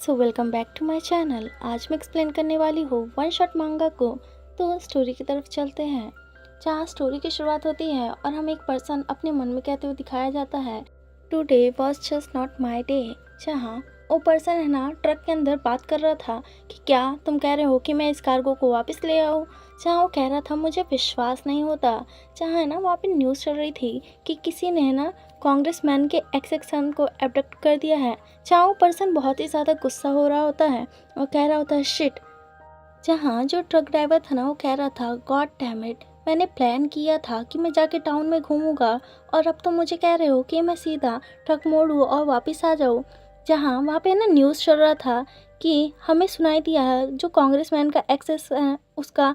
So welcome back to my channel. आज मैं explain करने वाली हूँ वन शॉट मांगा को। तो स्टोरी की तरफ चलते हैं, जहाँ स्टोरी की शुरुआत होती है और हमें एक पर्सन अपने मन में कहते हुए दिखाया जाता है, today was just not my day. जहाँ वो पर्सन है ना ट्रक के अंदर बात कर रहा था कि क्या तुम कह रहे हो कि मैं इस कार्गो को वापस ले आऊँ। जहाँ वो कह रहा था मुझे विश्वास नहीं होता। जहाँ है ना वहाँ पे न्यूज़ चल रही थी कि किसी ने ना कांग्रेसमैन के एक्स सन को एब्डक्ट कर दिया है। जहाँ वो पर्सन बहुत ही ज़्यादा गुस्सा हो रहा होता है और कह रहा होता है शिट। जहाँ जो ट्रक ड्राइवर था ना वो कह रहा था गॉड डैम इट, मैंने प्लान किया था कि मैं जाके टाउन में घूमूंगा और अब तो मुझे कह रहे हो कि मैं सीधा ट्रक मोड़ूँ और वापस आ जाऊँ। जहाँ वहाँ पे ना न्यूज़ चल रहा था कि हमें सुनाई दिया है जो कांग्रेसमैन का एक्सेस उसका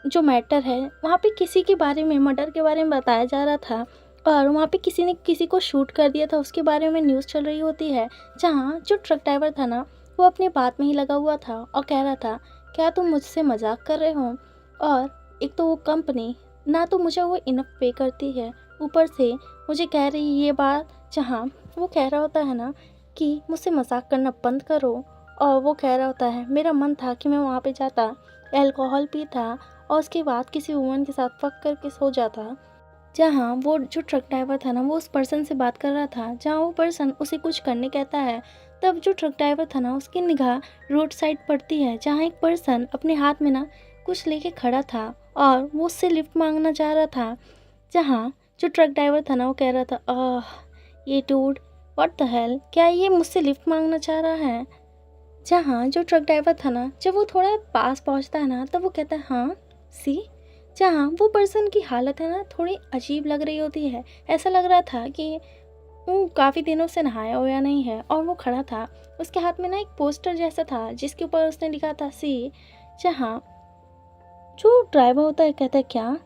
जो मैटर है वहाँ पे किसी के बारे में मर्डर के बारे में बताया जा रहा था और वहाँ पे किसी ने किसी को शूट कर दिया था, उसके बारे में न्यूज़ चल रही होती है। जहाँ जो ट्रक ड्राइवर था ना वो अपनी बात में ही लगा हुआ था और कह रहा था क्या तुम मुझसे मजाक कर रहे हो, और एक तो वो कंपनी ना तो मुझे वो इनफ पे करती है, ऊपर से मुझे कह रही है ये बात। जहाँ वो कह रहा होता है ना कि मुझसे मजाक करना बंद करो, और वो कह रहा होता है मेरा मन था कि मैं वहाँ पे जाता, अल्कोहल पीता और उसके बाद किसी वुमन के साथ फक करके सो जाता। जहाँ वो जो ट्रक ड्राइवर था ना वो उस पर्सन से बात कर रहा था, जहाँ वो पर्सन उसे कुछ करने कहता है। तब जो ट्रक ड्राइवर था ना उसकी निगाह रोड साइड पड़ती है, जहाँ एक पर्सन अपने हाथ में ना कुछ लेके खड़ा था और वो उससे लिफ्ट मांगना चाह रहा था। जहाँ जो ट्रक ड्राइवर था ना वो कह रहा था ये डूड व्हाट द हेल, क्या ये मुझसे लिफ्ट मांगना चाह रहा है। जहाँ जो ट्रक ड्राइवर था ना जब वो थोड़ा पास पहुँचता है ना तब वो कहता है हाँ सी। जहाँ वो पर्सन की हालत है ना थोड़ी अजीब लग रही होती है, ऐसा लग रहा था कि वो काफ़ी दिनों से नहाया हुआ नहीं है। और वो खड़ा था, उसके हाथ में ना एक पोस्टर जैसा था जिसके ऊपर उसने लिखा था सी। जहाँ जो ड्राइवर होता है कहता है क्या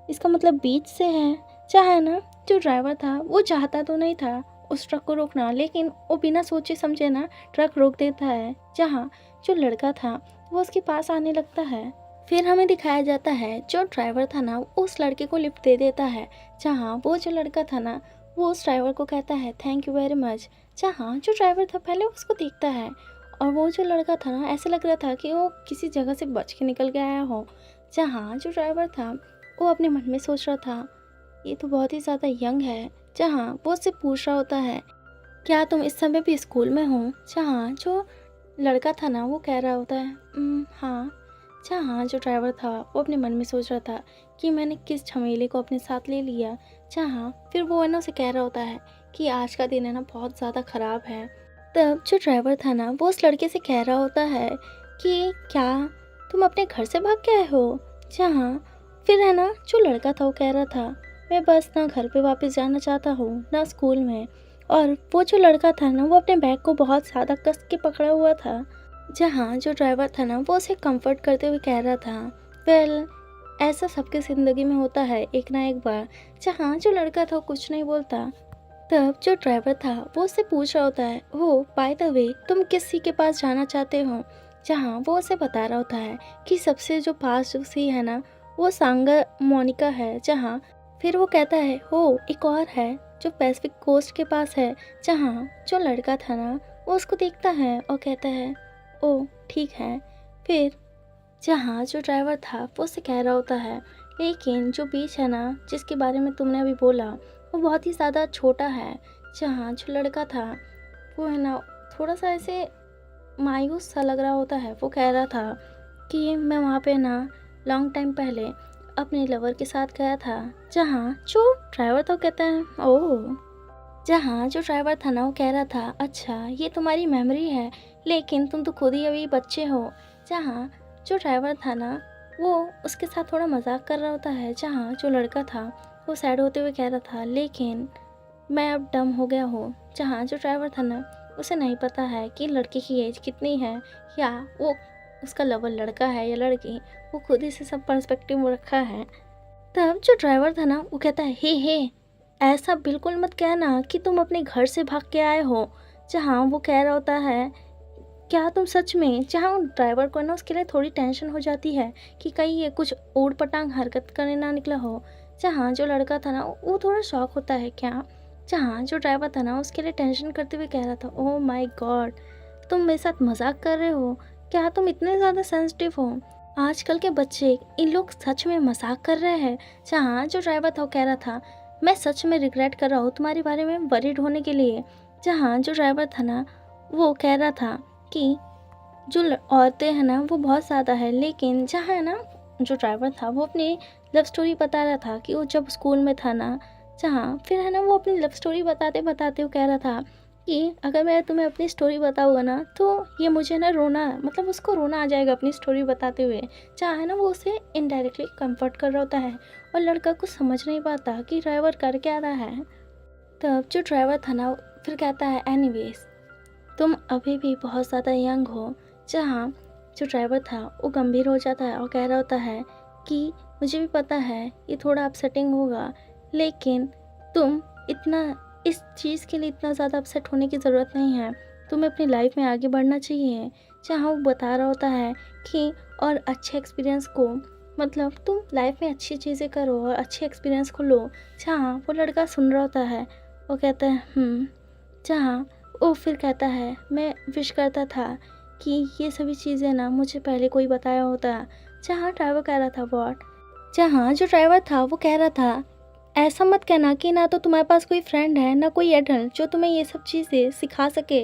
इसका मतलब बीच से है। चाहे ना जो ड्राइवर था वो चाहता तो नहीं था उस ट्रक को रोकना, लेकिन वो बिना सोचे समझे ना ट्रक रोक देता है। जहाँ जो लड़का था वो उसके पास आने लगता है। फिर हमें दिखाया जाता है जो ड्राइवर था ना वो उस लड़के को लिफ्ट दे देता है। जहाँ वो जो लड़का था ना वो उस ड्राइवर को कहता है थैंक यू वेरी मच। जहाँ जो ड्राइवर था पहले उसको देखता है और वो जो लड़का था ना ऐसा लग रहा था कि वो किसी जगह से बच के निकल के आया हो। जहाँ जो ड्राइवर था वो अपने मन में सोच रहा था ये तो बहुत ही ज़्यादा यंग है। जहाँ वो उससे पूछ रहा होता है क्या तुम इस समय भी स्कूल में हो। जहाँ जो लड़का था ना वो कह रहा होता है हाँ। जहाँ जो ड्राइवर था वो अपने मन में सोच रहा था कि मैंने किस झमेले को अपने साथ ले लिया। जहाँ फिर वो है ना उसे कह रहा होता है कि आज का दिन है ना बहुत ज़्यादा ख़राब है। तब जो ड्राइवर था ना वो उस लड़के से कह रहा होता है कि क्या तुम अपने घर से भाग के आए हो। जहाँ फिर है ना जो लड़का था वो कह रहा था मैं बस ना घर पे वापस जाना चाहता हूँ ना स्कूल में। और वो जो लड़का था ना वो अपने बैग को बहुत ज़्यादा कस के पकड़ा हुआ था। जहाँ जो ड्राइवर था ना वो उसे कंफर्ट करते हुए कह रहा था वेल ऐसा सबकी ज़िंदगी में होता है एक ना एक बार। जहाँ जो लड़का था वो कुछ नहीं बोलता। तब जो ड्राइवर था वो उससे पूछ रहा होता है हो बाय द वे तुम किस सी के पास जाना चाहते हो। जहाँ वो उसे बता रहा होता है कि सबसे जो पास जो सी है ना वो सांगा मोनिका है। जहाँ फिर वो कहता है हो एक और है जो पैसिफिक कोस्ट के पास है। जहाँ जो लड़का था ना वो उसको देखता है और कहता है ओ ठीक है। फिर जहाँ जो ड्राइवर था वो उससे कह रहा होता है लेकिन जो बीच है ना जिसके बारे में तुमने अभी बोला वो बहुत ही ज़्यादा छोटा है। जहाँ जो लड़का था वो है ना थोड़ा सा ऐसे मायूस सा लग रहा होता है। वो कह रहा था कि मैं वहाँ पे ना लॉन्ग टाइम पहले अपने लवर के साथ गया था। जहाँ जो ड्राइवर था वो कहता है ओह। जहाँ जो ड्राइवर था ना वो कह रहा था अच्छा ये तुम्हारी मेमोरी है, लेकिन तुम तो खुद ही अभी बच्चे हो। जहाँ जो ड्राइवर था ना वो उसके साथ थोड़ा मजाक कर रहा होता है। जहाँ जो लड़का था वो सैड होते हुए कह रहा था लेकिन मैं अब डम हो गया हूँ। जहाँ जो ड्राइवर था ना उसे नहीं पता है कि लड़के की एज कितनी है या वो उसका लवर लड़का है या लड़की, वो खुद ही से सब पर्सपेक्टिव में रखा है। तब जो ड्राइवर था ना वो कहता है हे ऐसा बिल्कुल मत कहना कि तुम अपने घर से भाग के आए हो। जहाँ वो कह रहा होता है क्या तुम सच में। जहाँ ड्राइवर को ना उसके लिए थोड़ी टेंशन हो जाती है कि कहीं ये कुछ ऊट पटांग हरकत करने ना निकला हो। जहाँ जो लड़का था ना वो थोड़ा शॉक होता है क्या। जहाँ जो ड्राइवर था ना उसके लिए टेंशन करते हुए कह रहा था ओह माय गॉड तुम मेरे साथ मजाक कर रहे हो? क्या तुम इतने ज़्यादा सेंसिटिव हो? आजकल के बच्चे इन लोग सच में मजाक कर रहे हैं। जहाँ जो ड्राइवर था वो कह रहा था, मैं सच में रिग्रेट कर रहा हूँ तुम्हारे बारे में वरीड होने के लिए। जहाँ जो ड्राइवर था ना वो कह रहा था कि जो औरतें हैं ना वो बहुत ज़्यादा है, लेकिन जहाँ है ना जो ड्राइवर था वो अपनी लव स्टोरी बता रहा था कि वो जब स्कूल में था ना, जहाँ फिर है ना वो अपनी लव स्टोरी बताते बताते वो कह रहा था कि अगर मैं तुम्हें अपनी स्टोरी बताऊँगा ना तो ये मुझे ना रोना, मतलब उसको रोना आ जाएगा अपनी स्टोरी बताते हुए। जहाँ है ना वो उसे इनडायरेक्टली कंफर्ट कर रहा होता है और लड़का कुछ समझ नहीं पाता कि ड्राइवर कर क्या रहा है। तब जो ड्राइवर था ना फिर कहता है, एनीवेज तुम अभी भी बहुत ज़्यादा यंग हो। जहाँ जो ड्राइवर था वो गंभीर हो जाता है और कह रहा होता है कि मुझे भी पता है ये थोड़ा अपसेटिंग होगा, लेकिन तुम इतना इस चीज़ के लिए इतना ज़्यादा अपसेट होने की ज़रूरत नहीं है। तुम्हें अपनी लाइफ में आगे बढ़ना चाहिए। जहाँ वो बता रहा होता है कि और अच्छे एक्सपीरियंस को, मतलब तुम लाइफ में अच्छी चीज़ें करो और अच्छे एक्सपीरियंस को लो। जहाँ वो लड़का सुन रहा होता है वो कहता है जहाँ वो फिर कहता है, मैं विश करता था कि ये सभी चीज़ें ना मुझे पहले कोई बताया होता। जहाँ ड्राइवर कह रहा था व्हाट, जहाँ जो ड्राइवर था वो कह रहा था ऐसा मत कहना कि ना तो तुम्हारे पास कोई फ्रेंड है ना कोई एडल्ट जो तुम्हें ये सब चीज़ें सिखा सके।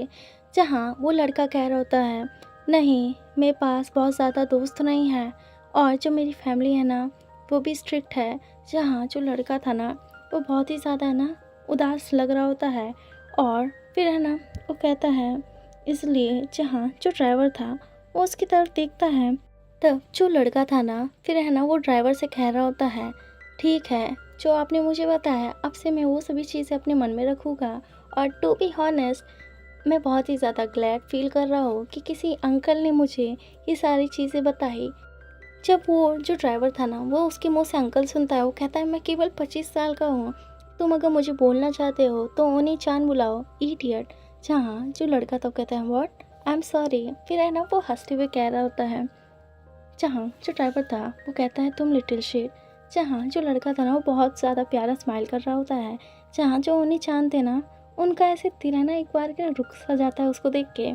जहाँ वो लड़का कह रहा होता है, नहीं मेरे पास बहुत ज़्यादा दोस्त नहीं है और जो मेरी फैमिली है ना वो भी स्ट्रिक्ट है। जहाँ जो लड़का था ना वो बहुत ही ज़्यादा ना उदास लग रहा होता है और फिर है ना वो कहता है, इसलिए जहाँ जो ड्राइवर था वो उसकी तरफ देखता है। तब जो लड़का था ना फिर है ना वो ड्राइवर से कह रहा होता है, ठीक है जो आपने मुझे बताया अब से मैं वो सभी चीज़ें अपने मन में रखूँगा। और टू बी हॉनेस्ट मैं बहुत ही ज़्यादा ग्लैड फील कर रहा हूँ कि किसी अंकल ने मुझे ये सारी चीज़ें बताई। जब वो जो ड्राइवर था ना वो उसके मुंह से अंकल सुनता है, वो कहता है मैं केवल 25 साल का हूँ, तुम अगर मुझे बोलना चाहते हो तो ओनी चान बुलाओ इडियट। जहाँ जो लड़का तो कहता है व्हाट, आई एम सॉरी। फिर है ना वो हंसते हुए कह रहा होता है, जहाँ जो ड्राइवर था वो कहता है तुम लिटिल शिट। जहाँ जो लड़का था ना वो बहुत ज़्यादा प्यारा स्माइल कर रहा होता है। जहाँ जो ओनी चांद थे ना उनका ऐसे दिल है ना एक बार के रुक सा जाता है उसको देख के।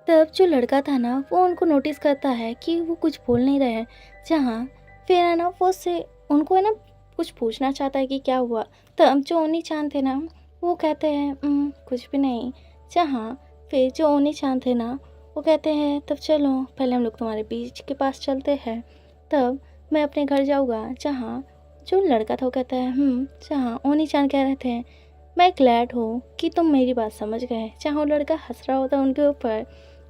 तब जो लड़का था ना वो उनको नोटिस करता है कि वो कुछ बोल नहीं रहे हैं। जहाँ फिर है ना वो उससे उनको है ना कुछ पूछना चाहता है कि क्या हुआ। तब जो ओनी चांद थे ना वो कहते हैं कुछ भी नहीं। जहाँ फिर जो ओनी चांद थे ना वो कहते हैं तब चलो पहले हम लोग तुम्हारे बीच के पास चलते हैं, तब मैं अपने घर जाऊँगा। जहाँ जो लड़का था वो कहता है जहाँ ओनी चांद कह रहे थे मैं ग्लैड हूँ कि तुम मेरी बात समझ गए। जहाँ वो लड़का हंस रहा होता उनके ऊपर।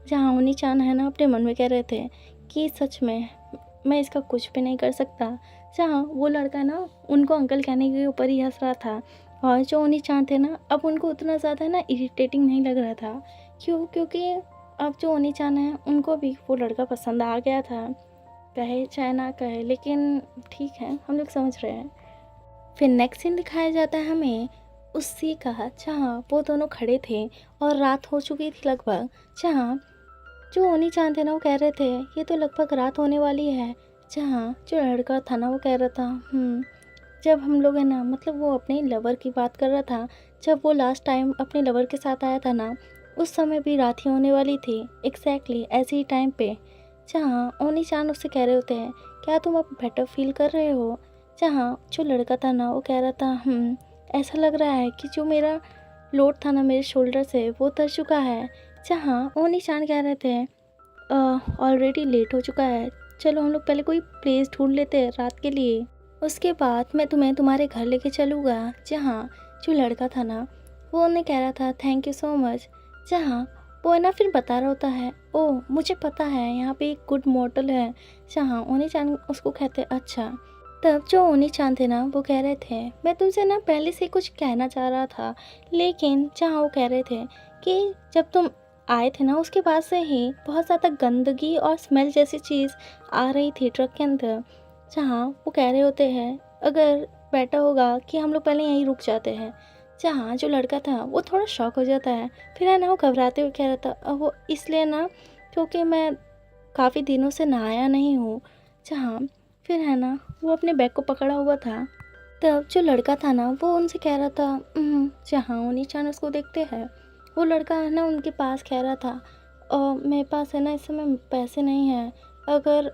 जहाँ ओनी चांद है ना अपने मन में कह रहे थे कि सच में मैं इसका कुछ भी नहीं कर सकता। जहाँ वो लड़का ना उनको अंकल कहने के ऊपर ही हंस रहा था और जो ओनी चांद थे ना अब उनको उतना ज़्यादा ना इरिटेटिंग नहीं लग रहा था। क्योंकि अब जो ओनी चांद है उनको भी वो लड़का पसंद आ गया था, कहे चाहे ना कहे, लेकिन ठीक है हम लोग समझ रहे हैं। फिर नेक्स्ट सीन दिखाया जाता है हमें उसी का, जहाँ वो दोनों खड़े थे और रात हो चुकी थी लगभग। जहाँ जो ओनी चांद थे ना वो कह रहे थे ये तो लगभग रात होने वाली है। जहाँ जो लड़का था ना वो कह रहा था जब हम लोग है ना, मतलब वो अपने लवर की बात कर रहा था, जब वो लास्ट टाइम अपने लवर के साथ आया था ना उस समय भी रात ही होने वाली थी एग्जैक्टली ऐसे ही टाइम पे। जहाँ ओनी चांद उससे कह रहे होते हैं क्या तुम अब बेटर फील कर रहे हो। जहाँ जो लड़का था ना वो कह रहा था ऐसा लग रहा है कि जो मेरा लोड था ना मेरे शोल्डर से वो उतर चुका है। जहाँ ओनी चांद कह रहे थे ऑलरेडी लेट हो चुका है, चलो हम लोग पहले कोई प्लेस ढूंढ लेते हैं रात के लिए, उसके बाद मैं तुम्हें तुम्हारे घर लेके चलूँगा। जहाँ जो लड़का था ना वो उन्हें कह रहा था थैंक यू सो मच। जहाँ वो है ना फिर बता रहा होता है ओह मुझे पता है यहाँ पे एक गुड मोटल है। जहाँ ओनी चांद उसको कहते अच्छा। तब जो ओनी चांद थे ना वो कह रहे थे मैं तुमसे ना पहले से कुछ कहना चाह रहा था, लेकिन जहाँ वो कह रहे थे कि जब तुम आए थे ना उसके बाद से ही बहुत ज़्यादा गंदगी और स्मेल जैसी चीज़ आ रही थी ट्रक के अंदर। जहाँ वो कह रहे होते हैं अगर बेटर होगा कि हम लोग पहले यहीं रुक जाते हैं। जहाँ जो लड़का था वो थोड़ा शॉक हो जाता है, फिर है ना वो घबराते हुए कह रहा था वो इसलिए ना क्योंकि मैं काफ़ी दिनों से नहाया नहीं हूँ। जहाँ फिर है ना वो अपने बैग को पकड़ा हुआ था। तब जो लड़का था ना वो उनसे कह रहा था जहाँ उन्हीं चान उसको देखते हैं वो लड़का है ना उनके पास कह रहा था मेरे पास है ना इस समय पैसे नहीं हैं। अगर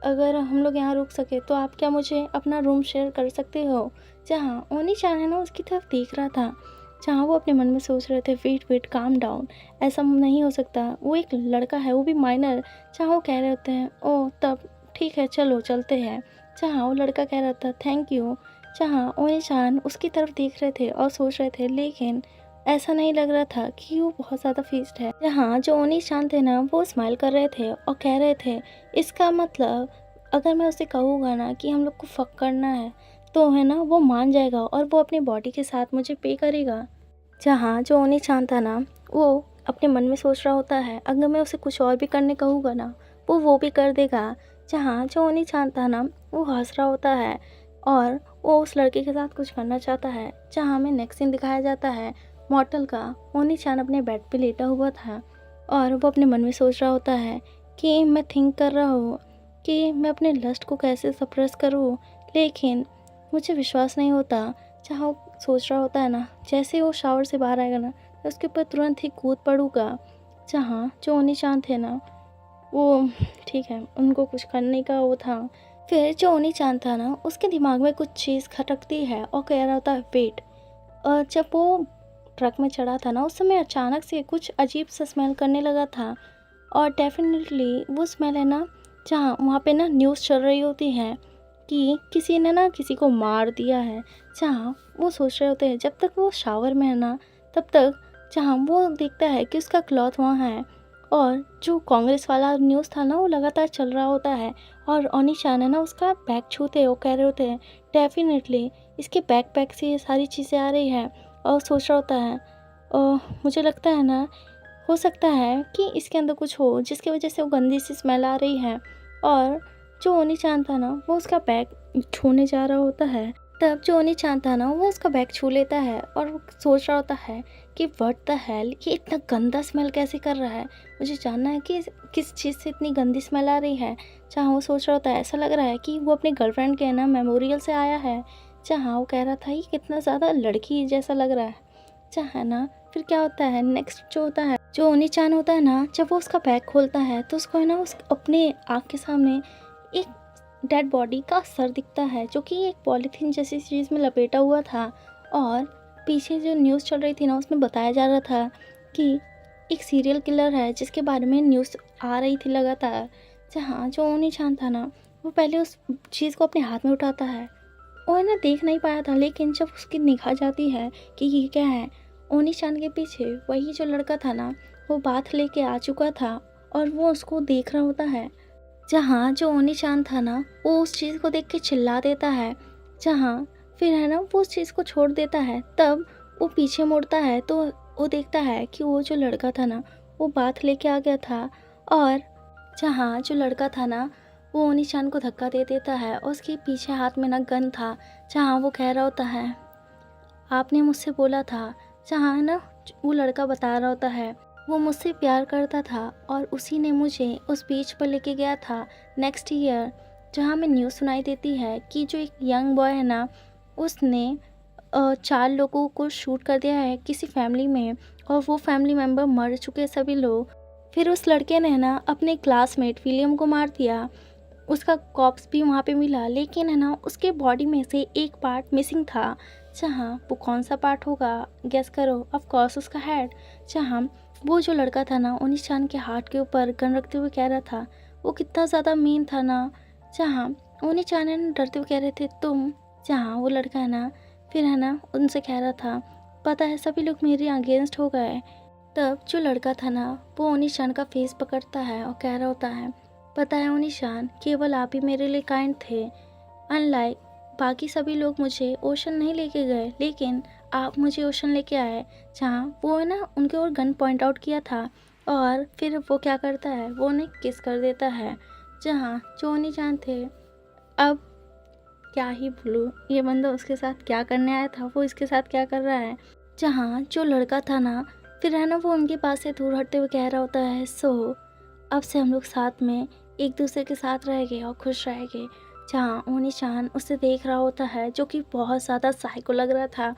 अगर हम लोग यहाँ रुक सके तो आप क्या मुझे अपना रूम शेयर कर सकते हो? जहाँ ओनी चान है ना उसकी तरफ देख रहा था, जहाँ वो अपने मन में सोच रहे थे वेट वेट काम डाउन, ऐसा नहीं हो सकता, वो एक लड़का है वो भी माइनर। जहाँ वो कह रहे होते हैं ओह तब ठीक है चलो चलते हैं। जहाँ वो लड़का कह रहा था थैंक यू। जहाँ ओनी चान उसकी तरफ देख रहे थे और सोच रहे थे, लेकिन ऐसा नहीं लग रहा था कि वो बहुत ज़्यादा फेस्ड है। जहाँ जो ओनी चान थे ना वो स्माइल कर रहे थे और कह रहे थे इसका मतलब अगर मैं उसे कहूँगा ना कि हम लोग को फक करना है तो है ना वो मान जाएगा और वो अपनी बॉडी के साथ मुझे पे करेगा। जहाँ जो ओनी चान था ना वो अपने मन में सोच रहा होता है अगर मैं उसे कुछ और भी करने कहूँगा ना वो भी कर देगा। जहाँ जो ओनी चान था ना वो हंस रहा होता है और वो उस लड़के के साथ कुछ करना चाहता है। जहाँ हमें नेक्स्ट सीन दिखाया जाता है मॉडल का। ओनी चान अपने बेड पे लेटा हुआ था और वो अपने मन में सोच रहा होता है कि मैं थिंक कर रहा हूँ कि मैं अपने लस्ट को कैसे सप्रेस करूँ, लेकिन मुझे विश्वास नहीं होता। जहाँ वो सोच रहा होता है ना जैसे ही वो शावर से बाहर आएगा ना मैं उसके ऊपर तुरंत ही कूद पड़ूंगा। जहाँ जो ओनी चान थे ना वो ठीक है उनको कुछ करने का वो था। फिर जो ओनी चान था ना उसके दिमाग में कुछ चीज़ खटकती है और कह रहा होता है वेट। और जब वो ट्रक में चढ़ा था ना उस समय अचानक से कुछ अजीब सा स्मेल करने लगा था और डेफिनेटली वो स्मेल है ना जहाँ वहाँ पे ना न्यूज़ चल रही होती है कि किसी ने ना किसी को मार दिया है। जहाँ वो सोच रहे होते हैं जब तक वो शावर में है ना तब तक जहाँ वो देखता है कि उसका क्लॉथ वहाँ है और जो कांग्रेस वाला न्यूज़ था ना वो लगातार चल रहा होता है और ओनी चान है ना उसका बैग छूते वो कह रहे होते हैं डेफिनेटली इसके बैकपैक से ये सारी चीज़ें आ रही है और सोच रहा होता है मुझे लगता है ना हो सकता है कि इसके अंदर कुछ हो जिसकी वजह से वो गंदी सी स्मेल आ रही है। और जो ओनी चान था ना वो उसका बैग छूने जा रहा होता है। तब जो ओनी चान था ना वो उसका बैग छू लेता है और वो सोच रहा होता है कि व्हाट द हेल ये इतना गंदा स्मेल कैसे कर रहा है, मुझे जानना है कि किस चीज़ से इतनी गंदी स्मेल आ रही है। जहाँ वो सोच रहा होता है ऐसा लग रहा है कि वो अपनी गर्लफ्रेंड के ना मेमोरियल से आया है। जहाँ वो कह रहा था ये कितना ज़्यादा लड़की जैसा लग रहा है। जहाँ ना फिर क्या होता है नेक्स्ट जो होता है जो ओनी चान होता है ना जब वो उसका बैग खोलता है तो उसको है ना उस अपने आँख के सामने एक डेड बॉडी का सर दिखता है जो कि एक पॉलीथीन जैसी चीज़ में लपेटा हुआ था। और पीछे जो न्यूज़ चल रही थी ना उसमें बताया जा रहा था कि एक सीरियल किलर है जिसके बारे में न्यूज़ आ रही थी लगातार। जहाँ जो ओनी चान था ना वो पहले उस चीज़ को अपने हाथ में उठाता है। वो है ना देख नहीं पाया था, लेकिन जब उसकी निगाह जाती है कि ये क्या है, ओनी चान के पीछे वही जो लड़का था ना वो बात लेके आ चुका था और वो उसको देख रहा होता है। जहाँ जो ओनी चान था ना वो उस चीज़ को देख के चिल्ला देता है। जहाँ फिर है ना वो उस चीज़ को छोड़ देता है। तब वो पीछे मुड़ता है तो वो देखता है कि वो जो लड़का था ना वो बात लेके आ गया था। और जहाँ जो लड़का था ना वो ओनी चान को धक्का दे देता है और उसके पीछे हाथ में ना गन था। जहाँ वो कह रहा होता है आपने मुझसे बोला था। जहाँ है ना वो लड़का बता रहा होता है वो मुझसे प्यार करता था और उसी ने मुझे उस बीच पर लेके गया था नेक्स्ट ईयर। जहाँ में न्यूज़ सुनाई देती है कि जो एक यंग बॉय है ना उसने 4 लोगों को शूट कर दिया है किसी फैमिली में और वो फैमिली मेम्बर मर चुके सभी लोग। फिर उस लड़के ने ना अपने क्लासमेट विलियम को मार दिया। उसका कॉप्स भी वहाँ पे मिला, लेकिन है ना उसके बॉडी में से एक पार्ट मिसिंग था। जहाँ वो कौन सा पार्ट होगा गेस करो, ऑफ कोर्स उसका हेड। जहाँ वो जो लड़का था ना ओनी चान के हार्ट के ऊपर गन रखते हुए कह रहा था वो कितना ज़्यादा मीन था ना। जहाँ ओनी चान है ना डरते हुए कह रहे थे तुम। जहाँ वो लड़का है ना फिर है ना उनसे कह रहा था पता है सभी लोग मेरे अगेंस्ट हो गए। तब जो लड़का था ना वो ओनी चान का फेस पकड़ता है और कह रहा होता है पता है ओनी चान केवल आप ही मेरे लिए काइंड थे। अनलाइक बाकी सभी लोग मुझे ओशन नहीं लेके गए, लेकिन आप मुझे ओशन लेके आए। जहाँ वो है ना उनके ओर गन पॉइंट आउट किया था और फिर वो क्या करता है वो उन्हें किस कर देता है। जहाँ जो ओनी चान थे अब क्या ही बोलूँ, ये बंदा उसके साथ क्या करने आया था वो इसके साथ क्या कर रहा है। जहाँ जो लड़का था ना फिर है ना वो उनके पास से दूर हटते हुए कह रहा होता है सो अब से हम लोग साथ में एक दूसरे के साथ रहेंगे और खुश रहेंगे। जहाँ ओनी चान उसे देख रहा होता है जो कि बहुत ज़्यादा साइको लग रहा था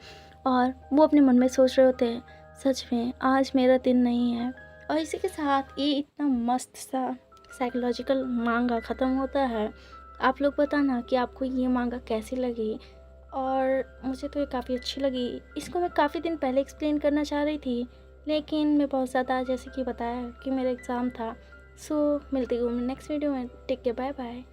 और वो अपने मन में सोच रहे होते हैं सच में आज मेरा दिन नहीं है और इसी के साथ ये इतना मस्त सा साइकोलॉजिकल मांगा ख़त्म होता है। आप लोग बताना कि आपको ये मांगा कैसी लगी। और मुझे तो ये काफ़ी अच्छी लगी। इसको मैं काफ़ी दिन पहले एक्सप्लेन करना चाह रही थी, लेकिन मैं बहुत ज़्यादा, जैसे कि बताया कि मेरा एग्ज़ाम था। सो मिलती हूँ मैं नेक्स्ट वीडियो में। Take care, bye bye.